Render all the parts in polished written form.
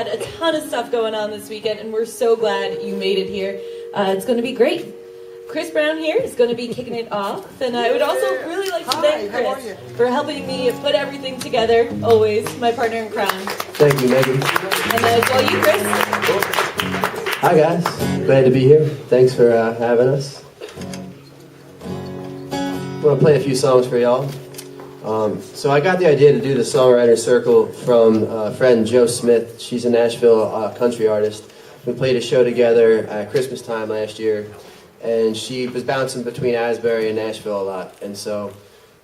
had a ton of stuff going on this weekend, and we're so glad you made it here. It's going to be great. Chris Brown here is going to be kicking it off, and I would also really like to thank Chris for helping me put everything together, always, my partner in crime. Thank you, Megan. And it's all you, Chris. Hi, guys. Glad to be here. Thanks for having us. I'm going to play a few songs for y'all. So I got the idea to do the Songwriter Circle from a friend, Jo Smith. She's a Nashville country artist. We played a show together at Christmas time last year, and she was bouncing between Asbury and Nashville a lot. And so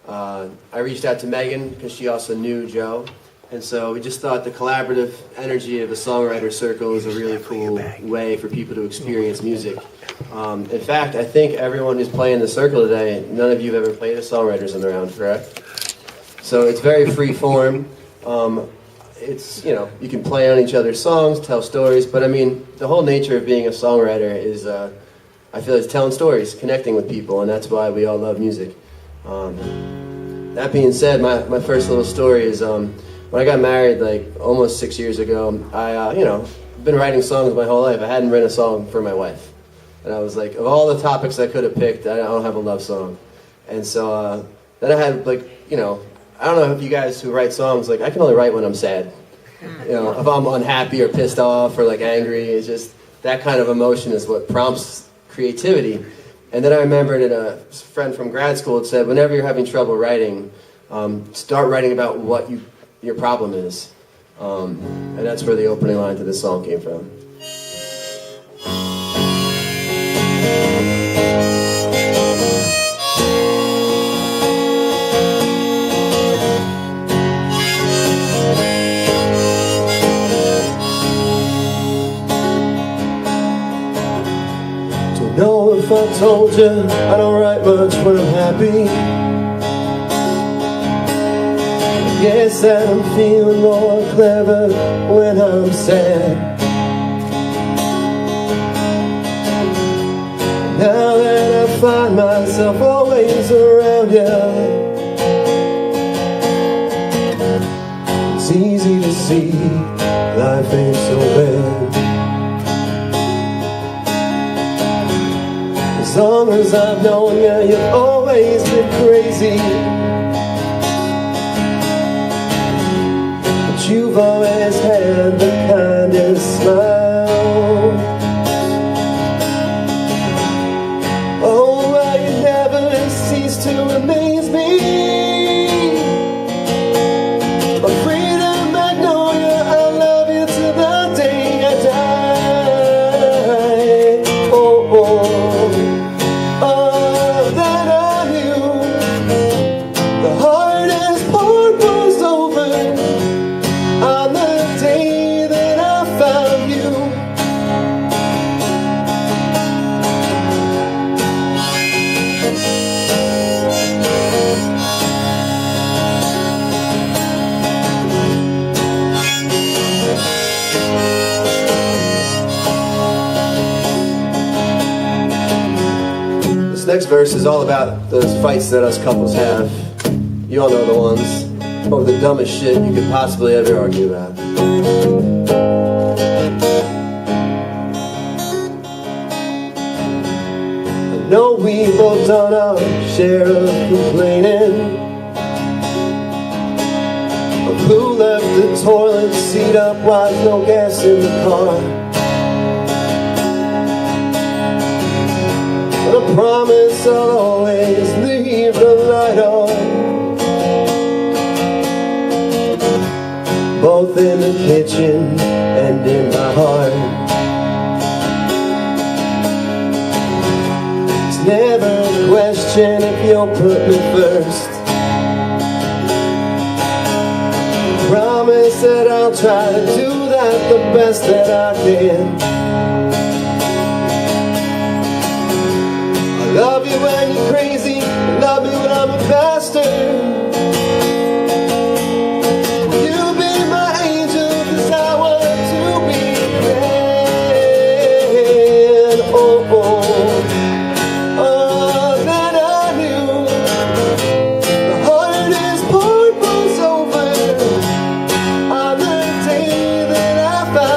I reached out to Megan because she also knew Jo. And so we just thought the collaborative energy of the Songwriter Circle is a really cool way for people to experience music. In fact, I think everyone who's playing the Circle today, none of you have ever played a Songwriters in the Round, correct? So it's very free form. It's, you know, you can play on each other's songs, tell stories, but I mean, the whole nature of being a songwriter is, I feel it's telling stories, connecting with people, and that's why we all love music. That being said, my first little story is, when I got married, like, almost 6 years ago, I, you know, been writing songs my whole life. I hadn't written a song for my wife. And I was like, of all the topics I could have picked, I don't have a love song. And so, then I had, like, you know, I don't know if you guys who write songs, like, I can only write when I'm sad. You know, if I'm unhappy or pissed off or, like, angry, it's just, that kind of emotion is what prompts creativity. And then I remembered that a friend from grad school had said, whenever you're having trouble writing, start writing about what your problem is. And that's where the opening line to this song came from. Don't know if I told you I don't write much when I'm happy. Guess that I'm feeling more clever when I'm sad. Now that I find myself always around you, it's easy to see life ain't so bad. As long as I've known you, you've always been crazy. You've always had the kindest smile. Oh, why you never cease to amaze me. My freedom, magnolia, I love you till the day I die. Oh, oh, oh, that I knew the hardest part was over on the day that I found you. This next verse is all about those fights that us couples have. You all know the ones. Over the dumbest shit you could possibly ever argue about. I know we've both done our share of complaining, of who left the toilet seat up while there's no gas in the car. But I promise I'll always leave the light on, both in the kitchen and in my heart. It's never a question if you'll put me first. Promise that I'll try to do that the best that I can. I love you when you're crazy, I love me when I'm a bastard. I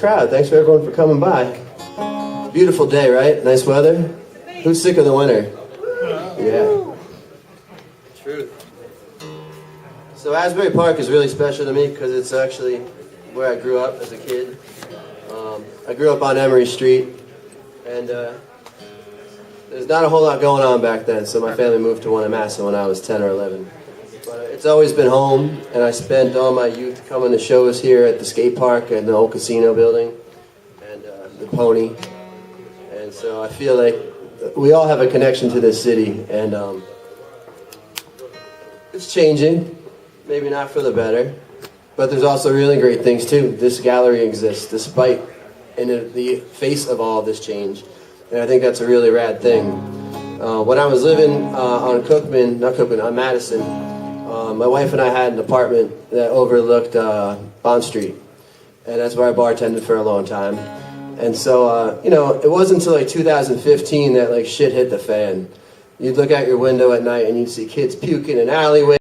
crowd. Thanks for everyone for coming by. Beautiful day, right? Nice weather. Who's sick of the winter? Yeah. Truth. So Asbury Park is really special to me because it's actually where I grew up as a kid. I grew up on Emory Street, and there's not a whole lot going on back then, so my family moved to Wanamassa when I was 10 or 11. But it's always been home, and I spent all my youth coming to shows here at the skate park and the old casino building and the Pony. And so I feel like we all have a connection to this city, and it's changing, maybe not for the better, but there's also really great things too. This gallery exists despite in the face of all this change, and I think that's a really rad thing. When I was living on Madison, my wife and I had an apartment that overlooked Bond Street, and that's where I bartended for a long time. And so, it wasn't until like 2015 that like shit hit the fan. You'd look out your window at night and you'd see kids puking in alleyways.